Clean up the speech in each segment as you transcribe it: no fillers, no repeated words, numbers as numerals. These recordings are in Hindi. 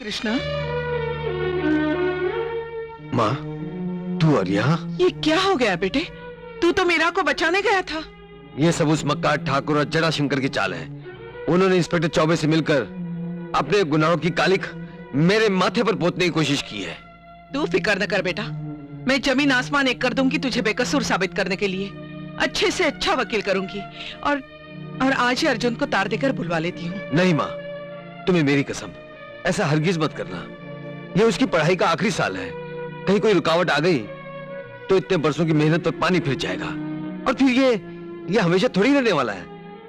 कृष्णा? माँ, तू और यहाँ? ये क्या हो गया बेटे? तू तो मीरा को बचाने गया था। ये सब उस मक्कार ठाकुर और जटाशंकर की चाल है। उन्होंने इंस्पेक्टर चौबे से मिलकर अपने गुनाहों की कालिख मेरे माथे पर पोतने की कोशिश की है। तू फिक्र न कर बेटा, मैं जमीन आसमान एक कर दूंगी तुझे बेकसूर साबित करने के लिए। अच्छे से अच्छा वकील करूंगी और आज ही अर्जुन को तार देकर बुलवा लेती हूँ। नहीं माँ, तुम्हें मेरी कसम, ऐसा हरगिज मत करना। ये उसकी पढ़ाई का आखिरी साल है। कहीं कोई रुकावट आ गई तो इतने बरसों की मेहनत पर पानी फिर जाएगा। और फिर ये हमेशा थोड़ी रहने वाला है।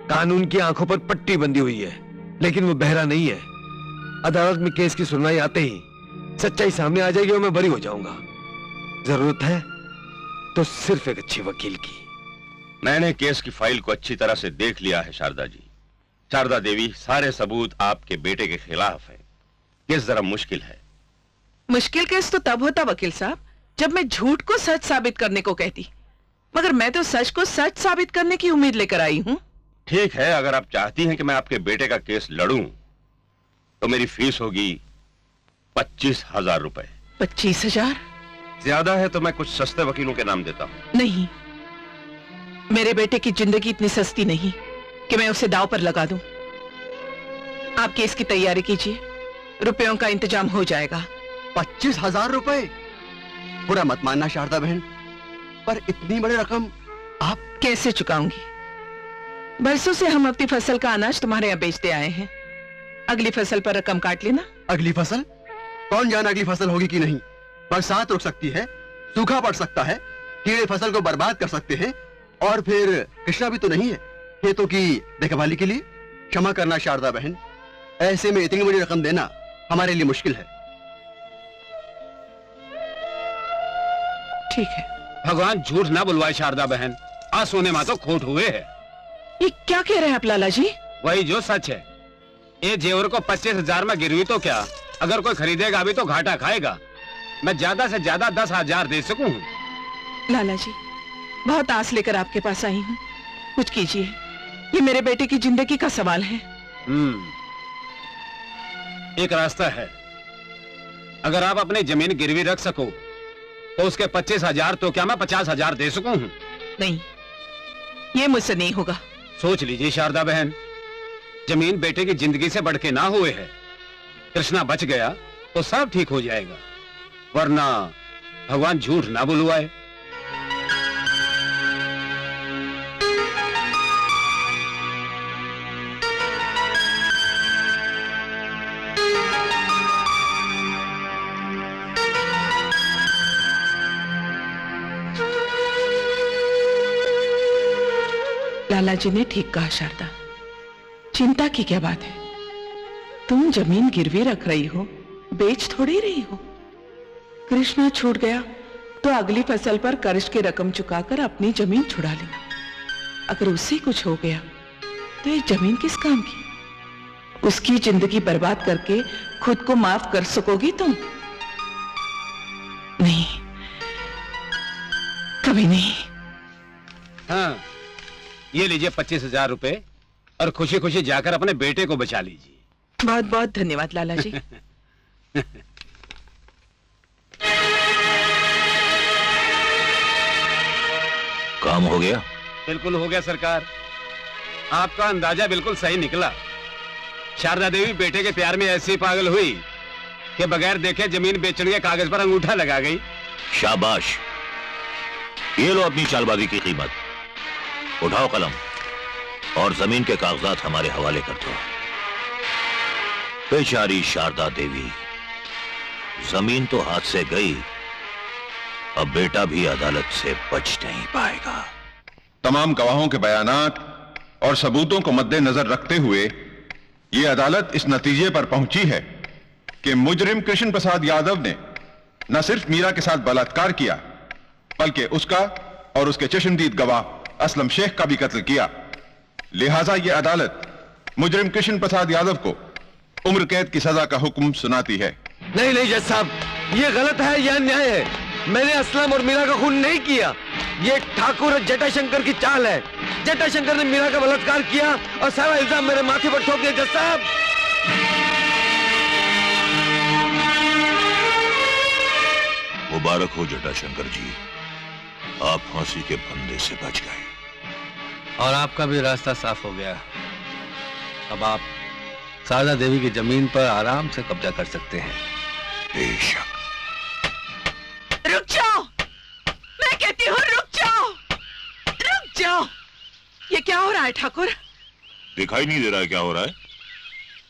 कानून की आंखों पर पट्टी बंधी हुई है, लेकिन वो बहरा नहीं है। अदालत में केस की सुनवाई आते ही सच्चाई सामने आ जाएगी और मैं बरी हो जाऊंगा। जरूरत है तो सिर्फ एक अच्छे वकील की। मैंने केस की फाइल को अच्छी तरह से देख लिया है शारदा जी। शारदा देवी, सारे सबूत आपके बेटे के खिलाफ है। केस जरा मुश्किल है। मुश्किल केस तो तब होता वकील साहब जब मैं झूठ को सच साबित करने को कहती, मगर मैं तो सच को सच साबित करने की उम्मीद लेकर आई हूँ। ठीक है, अगर आप चाहती हैं कि मैं आपके बेटे का केस लड़ूं तो मेरी फीस होगी 25,000 रुपए। 25,000? ज्यादा है तो मैं कुछ सस्ते वकीलों के नाम देता हूं। नहीं, मेरे बेटे की जिंदगी इतनी सस्ती नहीं कि मैं उसे दांव पर लगा दूं। आप केस की तैयारी कीजिए, रुपयों का इंतजाम हो जाएगा। 25,000 रुपए? बुरा मत मानना शारदा बहन, पर इतनी बड़ी रकम आप कैसे चुकाऊंगी? बरसों से हम अपनी फसल का अनाज तुम्हारे यहाँ बेचते आए हैं। अगली फसल पर रकम काट लेना। अगली फसल? कौन जाने अगली फसल होगी कि नहीं। बरसात रुक सकती है, सूखा पड़ सकता है, कीड़े फसल को बर्बाद कर सकते हैं, और फिर कृष्णा भी तो नहीं है खेतों की देखभाली के लिए। क्षमा करना शारदा बहन, ऐसे में इतनी बड़ी रकम देना हमारे लिए मुश्किल है। ठीक है। भगवान झूठ ना बुलवाए शारदा बहन, आज सोने में तो खोट हुए है। ये क्या कह रहे हैं आप लाला जी? वही जो सच है। ये जेवर को 25,000 में गिरवी तो क्या, अगर कोई खरीदेगा भी तो घाटा खाएगा। मैं ज्यादा से ज्यादा 10,000 दे सकूं। लाला जी, बहुत आस लेकर आपके पास आई हूँ, कुछ कीजिए। ये मेरे बेटे की जिंदगी का सवाल है। एक रास्ता है, अगर आप अपनी जमीन गिरवी रख सको तो उसके 25,000 तो क्या मैं 50,000 दे सकूं? नहीं, ये मुझसे नहीं होगा। सोच लीजिए शारदा बहन, जमीन बेटे की जिंदगी से बढ़ के ना हुए है। कृष्णा बच गया तो सब ठीक हो जाएगा, वरना भगवान झूठ ना बुलवाए। लाला जी ने ठीक कहा शारदा, चिंता की क्या बात है। तुम जमीन गिरवी रख रही हो, बेच थोड़ी रही हो। कृष्णा छूट गया तो अगली फसल पर कर्ज की रकम चुकाकर अपनी जमीन छुड़ा लेना। अगर उससे कुछ हो गया तो ये जमीन किस काम की? उसकी जिंदगी बर्बाद करके खुद को माफ कर सकोगी तुम? नहीं, कभी नहीं। हाँ, ये लीजिए 25,000 रुपए और खुशी खुशी जाकर अपने बेटे को बचा लीजिए। बहुत बहुत धन्यवाद लाला जी। काम हो गया? बिल्कुल हो गया सरकार, आपका अंदाजा बिल्कुल सही निकला। शारदा देवी बेटे के प्यार में ऐसी पागल हुई कि बगैर देखे जमीन बेचने के कागज पर अंगूठा लगा गई। शाबाश, ये लो अपनी चालबाजी की कीमत। उठाओ कलम और जमीन के कागजात हमारे हवाले कर दो। बेचारी शारदा देवी, जमीन तो हाथ से गई, अब बेटा भी अदालत से बच नहीं पाएगा। तमाम गवाहों के बयानात और सबूतों को मद्देनजर रखते हुए ये अदालत इस नतीजे पर पहुंची है कि मुजरिम कृष्ण प्रसाद यादव ने न सिर्फ मीरा के साथ बलात्कार किया, बल्कि उसका और उसके चश्मदीद गवाह असलम शेख का भी कत्ल किया। लिहाजा यह अदालत मुजरिम कृष्ण प्रसाद यादव को उम्र कैद की सजा का हुक्म सुनाती है। नहीं नहीं जज साहब, ये गलत है, यह अन्याय है। मैंने असलम और मीरा का खून नहीं किया। ये ठाकुर और जटाशंकर की चाल है। जटाशंकर ने मीरा का बलात्कार किया और सारा इल्जाम मेरे माथे पर ठोक दिया। जज साहब, मुबारक हो जटाशंकर जी, आप फांसी के फंदे से बच गए। और आपका भी रास्ता साफ हो गया। अब आप शारदा देवी की जमीन पर आराम से कब्जा कर सकते हैं। बेशक। रुक जाओ, मैं कहती हूँ रुक जाओ, रुक जाओ। ये क्या हो रहा है ठाकुर? दिखाई नहीं दे रहा है क्या हो रहा है?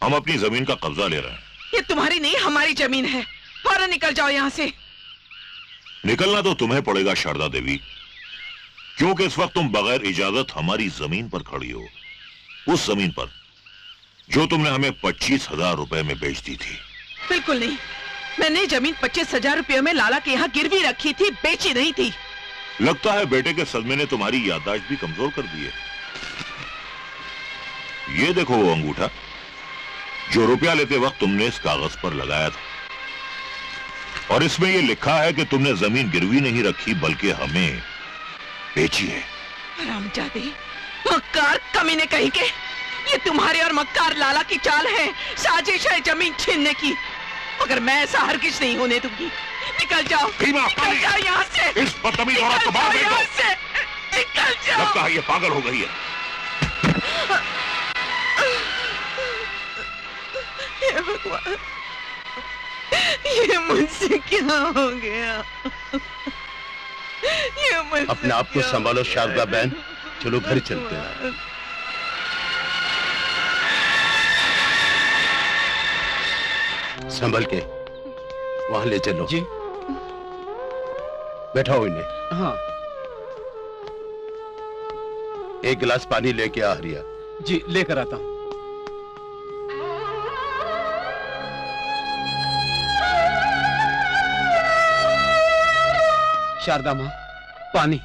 हम अपनी जमीन का कब्जा ले रहे हैं। ये तुम्हारी नहीं हमारी जमीन है। फौरन निकल जाओ यहाँ से। निकलना तो तुम्हें पड़ेगा शारदा देवी, क्योंकि इस वक्त तुम बगैर इजाजत हमारी जमीन पर खड़ी हो, उस जमीन पर जो तुमने हमें 25,000 रुपए में बेच दी थी। बिल्कुल नहीं, मैंने जमीन 25,000 रुपयों में लाला के यहाँ गिरवी रखी थी, बेची नहीं थी। लगता है बेटे के सदमे ने तुम्हारी याददाश्त भी कमजोर कर दी है। ये देखो वो अंगूठा जो रुपया लेते वक्त तुमने इस कागज पर लगाया था, और इसमें यह लिखा है कि तुमने जमीन गिरवी नहीं रखी बल्कि हमें बेची है। हरामजादी, मक्कार कमीने कहीं के, ये तुम्हारे और मक्कार लाला की चाल है, साजिश है जमीन छीनने की। मगर मैं ऐसा हरगिज नहीं होने दूंगी। निकल जाओ, निकल जाओ यहाँ से। इस बदतमीज औरत को बाहर भेज दो। यहाँ से निकल जाओ। लगता है ये पागल हो गई है। हे भगवान, ये मुझसे क्या हो गया? ये मुझसे अपने आप को क्या संभालो हो गया? शारदा बहन, चलो घर चलते हैं। संभल के वहां ले चलो। जी। बैठाओ इन्हें। हाँ एक गिलास पानी लेके आ रिया। जी, लेकर आता हूँ। शारदा माँ, पानी।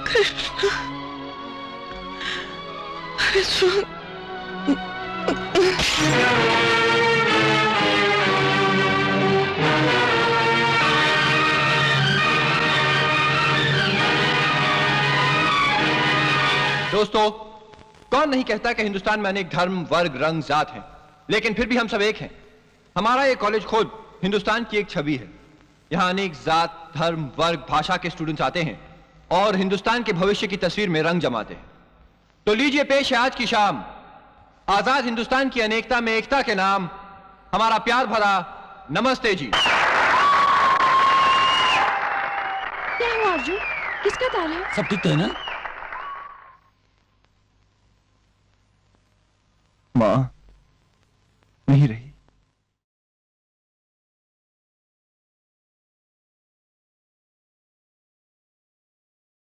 कृष्ण, दोस्तों, कौन नहीं कहता कि हिंदुस्तान में अनेक धर्म, वर्ग, रंग, जात हैं, लेकिन फिर भी हम सब एक हैं। हमारा ये कॉलेज खुद हिंदुस्तान की एक छवि है। यहाँ अनेक जात, धर्म, वर्ग, भाषा के स्टूडेंट्स आते हैं और हिंदुस्तान के भविष्य की तस्वीर में रंग जमाते हैं। तो लीजिए पेश है आज की शाम आजाद हिंदुस्तान की अनेकता में एकता के नाम हमारा प्यार भरा नमस्ते जी। क्या हुआ अर्जुन? किसका ताल है? सब ठीक तो है ना? माँ नहीं रही।